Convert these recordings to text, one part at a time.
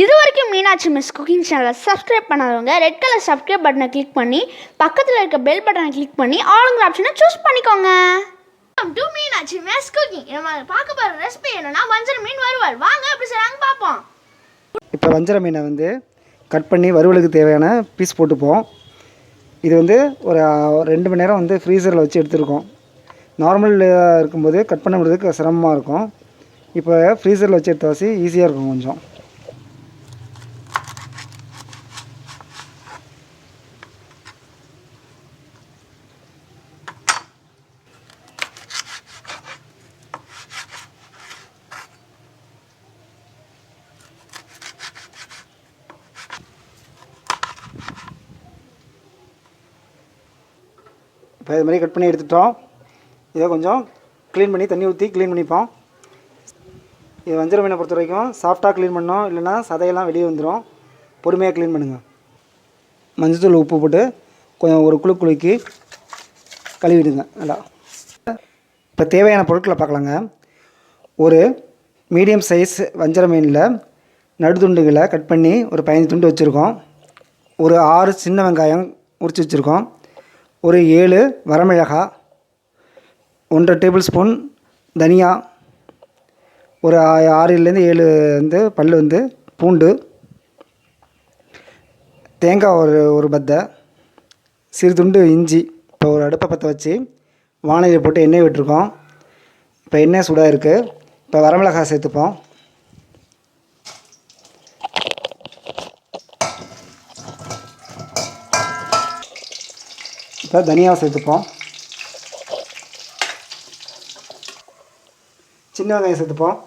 இது வரைக்கும் Meenakshi miss cooking சேனலை சப்ஸ்கிரைப் பண்ணாதவங்க ரெட் கலர் சப்ஸ்கிரைப் பட்டனை கிளிக் பண்ணி பக்கத்தில் இருக்க பெல் பட்டனை கிளிக் பண்ணி ஆளுங்கிற ஆப்ஷனை சூஸ் பண்ணிக்கோங்க. Welcome to Meenakshi miss cooking. நம்ம பார்க்க போகிற ரெசிபி என்னன்னா வஞ்சரம் மீன் வறுவல். வாங்க அப்படி செய்றாங்க பார்ப்போம். இப்போ வஞ்சரம் மீனை கட் பண்ணி வறுவலுக்கு தேவையான பீஸ் போட்டுப்போம். இது ஒரு 2 மணி நேரம் ஃப்ரீசரில் வச்சு எடுத்துருக்கோம். நார்மல் இருக்கும்போது கட் பண்ண முடியறதுக்கு சிரமமாக இருக்கும். இப்போ ஃப்ரீசரில் வச்சு எடுத்த வச்சு ஈஸியாக இருக்கும் கொஞ்சம். இப்போ இது மாதிரி கட் பண்ணி எடுத்துட்டோம். இதை கொஞ்சம் க்ளீன் பண்ணி தண்ணி ஊற்றி க்ளீன் பண்ணிப்போம். இது வஞ்சரம் மீனை பொறுத்த வரைக்கும் சாஃப்டாக க்ளீன் பண்ணோம், இல்லைனா சதையெல்லாம் வெளியே வந்துடும். பொறுமையாக க்ளீன் பண்ணுங்கள். மஞ்சத்தூள் உப்பு போட்டு கொஞ்சம் ஒரு குலுக்கி கழுவிடுங்க நல்லா. இப்போ தேவையான பொருட்களை பார்க்கலாங்க. ஒரு மீடியம் சைஸ் வஞ்சரம் மீனில் நடுத்துண்டுகளை கட் பண்ணி ஒரு 15 துண்டு வச்சுருக்கோம். ஒரு 6 சின்ன வெங்காயம் உரித்து வச்சுருக்கோம். ஒரு 7 வரமிளகாய், 1.5 டேபிள் ஸ்பூன் தனியா, ஒரு 6லேருந்து 7 பல் பூண்டு, தேங்காய் ஒரு பத்தை, சிறு துண்டு இஞ்சி. இப்போ ஒரு அடுப்பை பற்ற வச்சு வானலியில் போட்டு எண்ணெய் விட்டுருக்கோம். இப்போ எண்ணெய் சூடாக இருக்குது. இப்போ வரமிளகாய் சேர்த்துப்போம். இப்போ தனியாக சேர்த்துப்போம். சின்ன வெங்காயம் சேர்த்துப்போம்.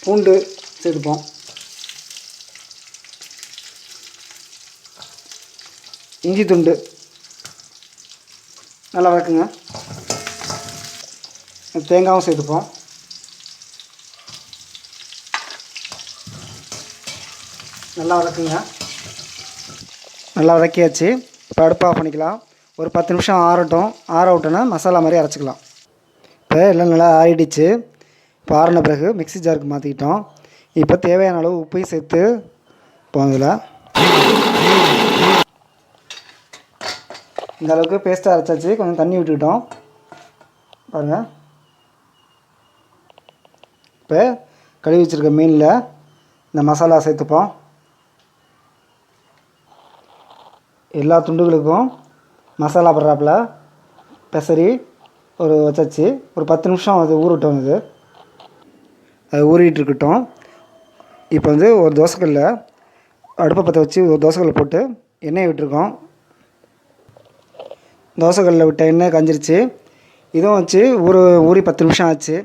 பூண்டு சேர்த்துப்போம். இஞ்சி துண்டு நல்லா வதக்குங்க. தேங்காயும் சேர்த்துப்போம். நல்லா வதக்குங்க. நல்லா வதக்கியாச்சு. இப்போ அடுப்பு ஆஃப் பண்ணிக்கலாம். ஒரு 10 நிமிஷம் ஆறட்டும். ஆற விட்டோன்னா மசாலா மாதிரி அரைச்சிக்கலாம். இப்போ எல்லாம் நல்லா ஆறிடுச்சு. இப்போ ஆறின பிறகு மிக்ஸி ஜாருக்கு மாற்றிக்கிட்டோம். இப்போ தேவையான அளவு உப்பையும் சேர்த்து போதில் இந்த அளவுக்கு பேஸ்ட்டாக அரைச்சாச்சு. கொஞ்சம் தண்ணி விட்டுக்கிட்டோம் பாருங்கள். இப்போ கழுவி வச்சுருக்க மீனில் இந்த மசாலா சேர்த்துப்போம். எல்லா துண்டுகளுக்கும் மசாலா படுறாப்புல பெசரி வச்சாச்சு. ஒரு 10 நிமிஷம் அது ஊறட்டும். அது ஊறிட்டு இருக்கட்டும். இப்போ ஒரு தோசைக்கல்ல அடுப்பை பற்ற வச்சு ஒரு தோசைக்கல்லை போட்டு எண்ணெயை விட்டுருக்கோம். தோசைக்கல்லில் விட்ட எண்ணெய் காஞ்சிருச்சு. இதுவும் வச்சு ஊறி 10 நிமிஷம் ஆச்சு.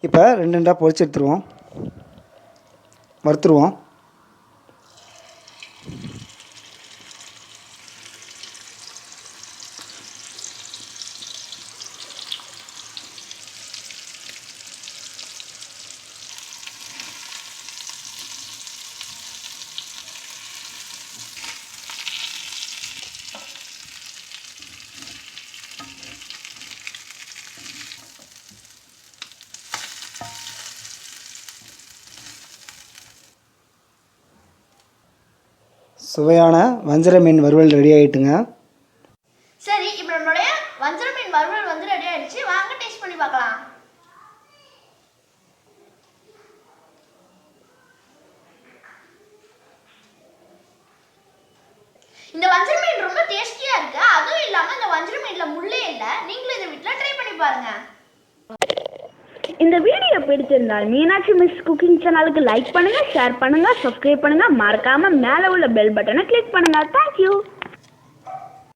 இப்போ 2 பொரிச்சு எடுத்துருவோம், வறுத்துருவோம். சுவையான வஞ்சர மீன் வறுவல் ரெடி ஆகிட்டுங்க. சரி, இப்போ நம்மளுடைய வஞ்சர மீன் வறுவல் ரெடி ஆகிடுச்சு. வாங்க டேஸ்ட் பண்ணி பார்க்கலாம். இந்த வஞ்சர மீன் ரொம்ப டேஸ்டியாக இருக்குது. அதுவும் இல்லாமல் இந்த வஞ்சர மீனில் முள்ளே இல்லை. நீங்களும் இதை வீட்டில் ட்ரை பண்ணி பாருங்கள். இந்த வீடியோ பிடிச்சிருந்தால் மீனாட்சி மிஸ் குக்கிங் சேனலுக்கு லைக் பண்ணுங்க, ஷேர் பண்ணுங்க, சப்ஸ்கிரைப் பண்ணுங்க. மறக்காம மேலே உள்ள பெல் பட்டனை கிளிக் பண்ணுங்க. தேங்க்யூ.